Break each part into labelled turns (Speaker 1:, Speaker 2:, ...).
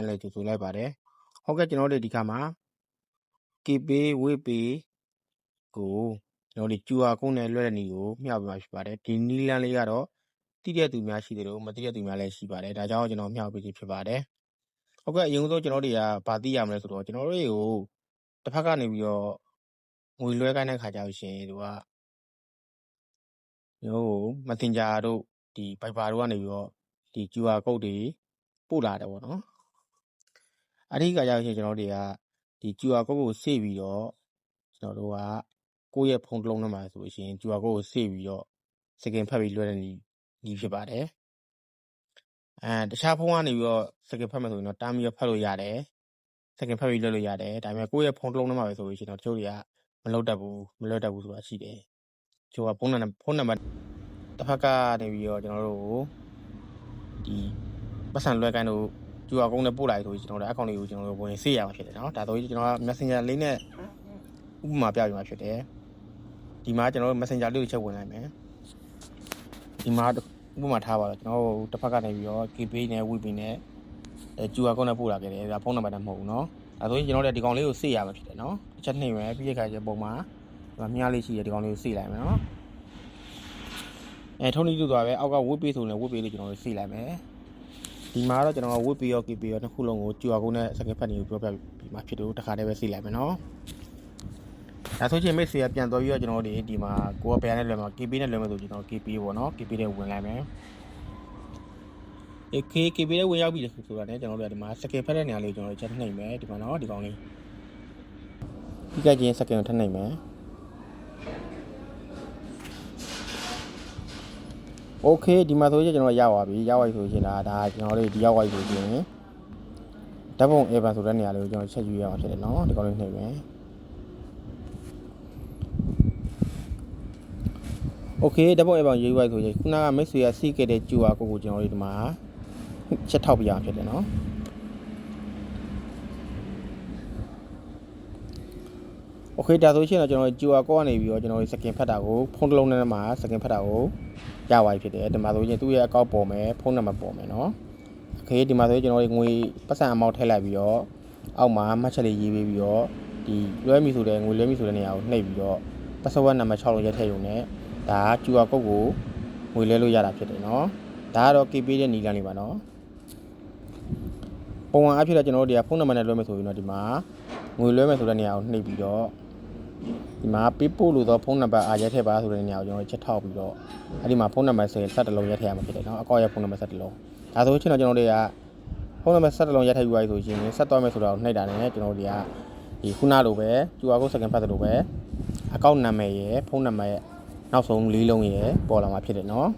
Speaker 1: လည်းကြိုဆိုလိုက်ပါတယ်ဟုတ်ကဲ့ကျွန်တော်တို့ဒီခါမှာ KP ဝေးပေကိုကျွန်တော်တို့ QR code နဲ့လွှဲတဲ့နည်းကိုမျှပေးမှာဖြစ်ပါတယ်ဒီနည်းလမ်းလေးကတော့တိကျသူများရှိတယ်လို့မတိကျသူများလည်းရှိပါတယ်ဒါကြောင့်ကျွန်တော်မျှပေးခြင်းဖြစ်ပါတယ်ဟုတ်ကဲ့အရင်ဆုံးကျွန်တော်တို့ကဗာသိရမလဲဆိုတော့ကျွန်တော်တို့တွေကိုတစ်ဖက်ကနေပြီးတော့ငွေလွှဲခိုင်းတဲ့ခါကြလို့ရှင်သူကမျိုး Messenger တို့ဒီ Viber တို့ကနေပြီးတော့ဒီ QR code တွေပို့လာတယ်ပေါ့နော်အဲ့ဒီကကြလို့ရှင်ကျွန်တော်တွေကဒီ QR code ကိုစေ့ပြီးတော့ကျွန်တော်တို့ကကိုယ့်ရဲ့ဖုန်းတစ်လုံးထဲမှာဆိုလို့ရှိရင် QR code ကိုစေ့ပြီးတော့စကင်ဖတ်ပြီးလွှဲတဲ့နည်းဖြစ်ပါတယ်တခြားဖုန်းကနေပြီးတော့စကင်ဖတ်မယ်ဆိုရင်တော့တားပြီးတော့ဖတ်လို့ရတယ်စကင်ဖတ်ပြီးလွှဲလို့ရတယ်ဒါပေမဲ့ကိုယ့်ရဲ့ဖုန်းတစ်လုံးထဲမှာပဲဆိုလို့ရှိရင်တော့တချို့တွေကမလွှဲတတ်ဘူးဆိုတာရှိတယ်တချို့ကဖုန်းနံပါတ်တစ်ဖက်ကနေပြီးတော့ကျွန်တော်တို့ကိုဒီပတ်စံလွှဲကိုင်းတို့QR code နဲ့ပို့လိုက်ဆိုကျွန်တော်တို့အကောင့်လေးကိုကျွန်တော်တို့ဝင်စေ့ရမှာဖြစ်တယ်နော်ဒါဆိုကျွန်တော်က Messenger လေးနဲ့ဥပမာပြပြမှာဖြစ်တယ်ဒီမှာကျွန်တော်တို့ Messenger လေးကိုချက်ဝင်လိုက်မယ်ဒီမှာဥပမာထားပါတော့ကျွန်တော်တို့တစ်ဖက်ကနေပြီးတော့ KP နဲ့ WePay နဲ့QR code နဲ့ပို့လာခဲ့တယ်ဒါဖုန်းနံပါတ်နဲ့မဟုတ်ဘူးเนาะဒါဆိုရင်ကျွန်တော်တို့ဒီကောင်လေးကိုစေ့ရမှာဖြစ်တယ်เนาะတစ်ချက်နှိပ်မယ်ပြီးတဲ့ခါကျပုံမှာမြားလေးရှိတယ်ဒီကောင်လေးကိုစေ့လိုက်မယ်เนาะထုံးနည်းတူသွားပဲအောက်က WePay ဆိုရင် WePay လေးကျွန်တော်တို့စေ့လိုက်မယ်ဒီမှာတော့ကျွန်တော်က WePay ရော KP ရောနှစ်ခုလုံးကို QR code နဲ့စကင်ဖတ်နေပြောပြပြီးမှဖြစ်လို့တစ်ခါတည်းပဲစေ့လိုက်မယ်เนาะဒါဆိုရင်မိတ်ဆွေကပြန်သွားပြီးတော့ကျွန်တော်တို့ဒီမှာကိုကဘယ်နဲ့လွှဲမှာ KP နဲ့လွှဲမှာဆိုကျွန်တော် KP ပေါ့နော် KP နဲ့ဝင်လိုက်မယ်KP နဲ့ဝင်ရောက်ပြီဆိုတာနဲ့ကျွန်တော်တို့ဒီမှာစကင်ဖတ်တဲ့နေရာလေးကိုကျွန်တော်ချက်နှိပ်မယ်ဒီမှာနော်ဒီကောင်လေးဒီကချင်းစကင်ကိုထပ်နှိပ်မယ်โอเคဒီမှာဆိုရင်ကျွန်တော်ရပါပြီဆိုရင်ဒါကျွန်တော်တို့ဒီရောက်သွားပြီဆိုရင်ဓာတ်ပုံ Evan ဆိုတဲ့နေရာလေးကိုကျွန်တော်ချက်ယူရအောင်ဖြစ်တယ်နော်ဒီကောင်လေးနှိပ်မယ်โอเคဓာတ်ပုံ Evan ရေးလိုက်ဆိုရင်ခုနကမိတ်ဆွေကစီးခဲ့တဲ့ QR code ကိုကျွန်တော်တို့ဒီမှာချက်ထောက်ပြရအောင်ဖြစ်တယ်နော်โอเคဒါဆိုရင်တော့ကျွန်တော် QR code ကနေပြီးတော့ကျွန်တော်စကင်ဖတ်တာကိုဖုန်းတစ်လုံးထဲမှာစကင်ဖတ်တာကိုရပါပြီဖြစ်တယ်ဒီမှာဆိုရင်သူ့ရဲ့အကောင့်ပေါ်မယ်ဖုန်းနံပါတ်ပေါ်မယ်နော်โอเคဒီမှာဆိုရင်ကျွန်တော်ငွေပတ်စံအမောက်ထည့်လိုက်ပြီးတော့အောက်မှာမှတ်ချက်လေးရေးပေးပြီးတော့ဒီလွှဲမိဆိုတဲ့ငွေလွှဲမိဆိုတဲ့နေရာကိုနှိပ်ပြီးတော့ password နံပါတ်6လုံးရက်ထည့်ရုံနဲ့ဒါ QR code ကိုငွေလဲလို့ရတာဖြစ်တယ်နော်ဒါကတော့ KP တဲ့နည်းလမ်းလေးပါနော်ပုံမှန်အဖြစ်တော့ကျွန်တော်တို့ဒီကဖုန်းနံပါတ်နဲ့လွှဲမယ်ဆိုရင်တော့ဒီမှာငွေလွှဲမယ်ဆိုတဲ့နေရာကိုနှိပ်ပြီးတော့ဒီမှာပေးပို့လို့တော့ဖုန်းနံပါတ်ရက်ထည့်ပါဆိုတဲ့နေရာကိုကျွန်တော်ချက်ထောက်ပြီးတော့အဲ့ဒီမှာဖုန်းနံပါတ်17လုံးရက်ထည့်ရမှာဖြစ်တယ်နော်အကောင့်ရဲ့ဖုန်းနံပါတ်17လုံးဒါဆိုရင်တော့ကျွန်တော်တို့ကဖုန်းနံပါတ်17လုံးရက်ထည့်ယူရဆိုရင်ဆက်သွားမယ်ဆိုတော့နှိပ်တာနဲ့ကျွန်တော်တို့ကဒီခုနလိုပဲ QR code စကင်ဖတ်သလိုပဲအကောင့်နာမည်ရယ်ဖုန်းနံပါတ်ရဲ့နောက်ဆုံး၄လုံးရယ်ပေါ်လာမှာဖြစ်တယ်နော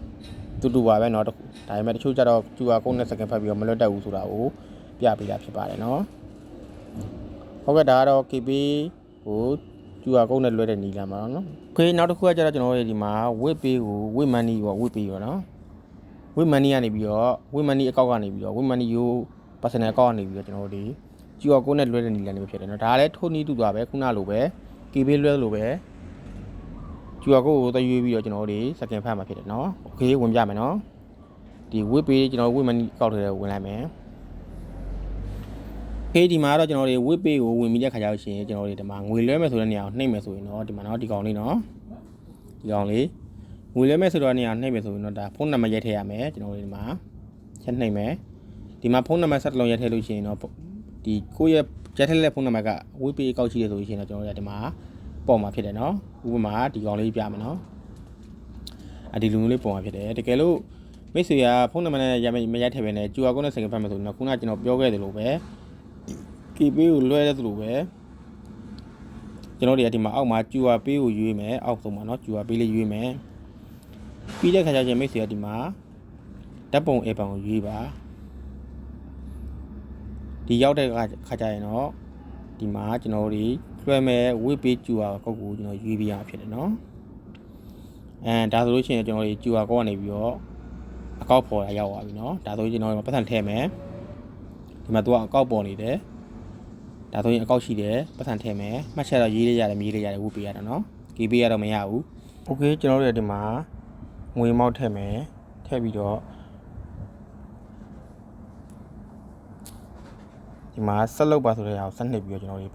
Speaker 1: ်တူပါပဲเนาะဒါပေမဲ့တချို့ကျတော့ QR code နဲ့စကင်ဖတ်ပြီးတော့မလွတ်တတ်ဘူးဆိုတာကိုပြပေးတာဖြစ်ပါတယ်เนาะဟုတ်ကဲ့ဒါကတော့ KP ကို QR code နဲ့လွှဲတဲ့နည်းလမ်းပါเนาะโอเคနောက်တစ်ခုကကျတော့ကျွန်တော်တို့ဒီမှာ WePay ကို WeMoney ပေါ့ WePay ပေါ့เนาะ WeMoney ကနေပြီးတော့ WeMoney အကောင့်ကနေပြီးတော့ WeMoney ကို personal အကောင့်ကနေပြီးတော့ကျွန်တော်တို့ဒီ QR code နဲ့လွှဲတဲ့နည်းလမ်းလေးဖြစ်တယ်เนาะဒါလည်းထိုးနည်းတူသွားပဲခုနလိုပဲ KP လွှဲလို့ပဲQR code ကိုသွေးပြီးတော့ကျွန်တော်တို့စကင်ဖတ်မှာဖြစ်တယ်เนาะโอเคဝင်ပြမယ်เนาะဒီ WePay ကျွန်တော် WeMoney အကောင့်ထဲဝင်လိုက်မယ်ဒီမှာတော့ကျွန်တော်တို့ WePay ကိုဝင်ပြီးတဲ့ခါကျတော့ရှင်ကျွန်တော်တို့ဒီမှာငွေလွှဲမယ်ဆိုတဲ့နေရာကိုနှိပ်မယ်ဆိုရင်တော့ဒီမှာเนาะဒီကောင်လေးเนาะဒီကောင်လေးငွေလွှဲမယ်ဆိုတဲ့နေရာနှိပ်မယ်ဆိုရင်တော့ဒါဖုန်းနံပါတ်ရိုက်ထည့်ရမယ်ကျွန်တော်တို့ဒီမှာချက်နှိပ်မယ်ဒီမှာဖုန်းနံပါတ်17လုံးရိုက်ထည့်လို့ရှိရင်တော့ဒီကိုယ့်ရဲ့ရိုက်ထည့်တဲ့ဖုန်းနံပါတ်က WePay အကောင့်ရှိတယ်ဆိုရင်တော့ကျွန်တော်တို့ဒီမှာပေါ်မှာဖြစ်တယ်เนาะဥပမာဒီကောင်လေးပြမယ်เนาะဒီလူမျိုးလေးပေါ်မှာဖြစ်တယ်တကယ်လို့မိတ်ဆွေကဖုန်းနံပါတ်နဲ့မရိုက်ထည့်ပဲနဲ့ QR code နဲ့စကင်ဖတ်မယ်ဆိုရင်တော့ခုနကကျွန်တော်ပြောခဲ့သလိုပဲ KP ကိုလွှဲတဲ့သလိုပဲကျွန်တော်တို့ဒီမှာအောက်မှာ QR Pay ကိုရွေးမယ်အောက်ဆုံးမှာเนาะ QR Pay လေးရွေးမယ်ပြီးတဲ့ခါကျရင်မိတ်ဆွေကဒီမှာဓာတ်ပုံ Evan ကိုရွေးပါဒီရောက်တဲ့ခါကျရင်တော့ဒီမှာကျွန်တော်တို့လွှဲမယ် WePay QR code ကိုကျွန်တော်ရွေးပြရမှာဖြစ်တယ်เนาะဒါဆိုလို့ရှိရင်ကျွန်တော်တို့ QR code ကနေပြီးတော့အကောင့်ပေါ်လာရောက်သွားပြီเนาะဒါဆိုရင်ကျွန်တော်ပတ်စံထည့်မယ်ဒီမှာသူကအကောင့်ပေါ်နေတယ်ဒါဆိုရင်အကောက်ရှိတယ်ပတ်စံထည့်မယ်မှတ်ချက်တော့ရေးလေးရတယ်ရေးလေးရတယ်WePayရတာเนาะ KP ရတော့မရဘူးโอเคကျွန်တော်တို့ဒီမှာငွေမောက်ထည့်မယ်ထည့်ပြီးတော့ ဒီမှာဆက်လုပ်ပါဆိုတဲ့အောင်ဆက်နှစ်ပြီးတော့ကျွန်တော်တို့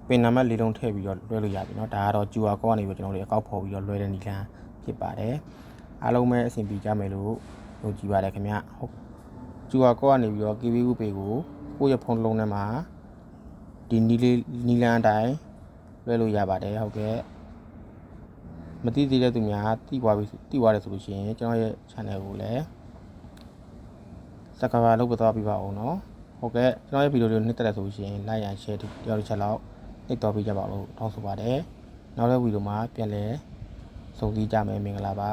Speaker 1: ပင်နံပါတ်၄လုံးထည့်ပြီးတော့လွှဲလို့ရပြီเนาะဒါကတော့ QR code ကနေပြီးတော့ကျွန်တော်တို့အကောက်ဖော်ပြီးတော့လွှဲတဲ့နည်းလမ်းဖြစ်ပါတယ်အားလုံးပဲအဆင်ပြေကြမယ်လို့ယုံကြည်ပါတယ်ခင်ဗျဟုတ် QR code ကနေပြီးတော့ KB Pay ကိုကိုယ့်ရဲ့ဖုန်းလုံးထဲမှာဒီနီလန်းအတိုင်းလွှဲလို့ရပါတယ်ဟုတ်ကဲ့မသိသေးတဲ့သူများသိသွားတယ်ဆိုလို့ရှိရင်ကျွန်တော်ရဲ့ channel ကိုလည်း subscribe လုပ်ပေးပါအောင်เนาะဟုတ်ကဲ့ကျွန်တော်ရဲ့ဗီဒီယိုလေးကိုနှစ်သက်တယ်ဆိုလို့ရှိရင် like and share တယောက်တစ်ချက်လောက်နှိပ်တော်ပေးကြပါလို့တောင်းဆိုပါတယ်နောက်တဲ့ဗီဒီယိုမှာပြန်လည်ဆုံစည်းကြမယ်မင်္ဂလာပါ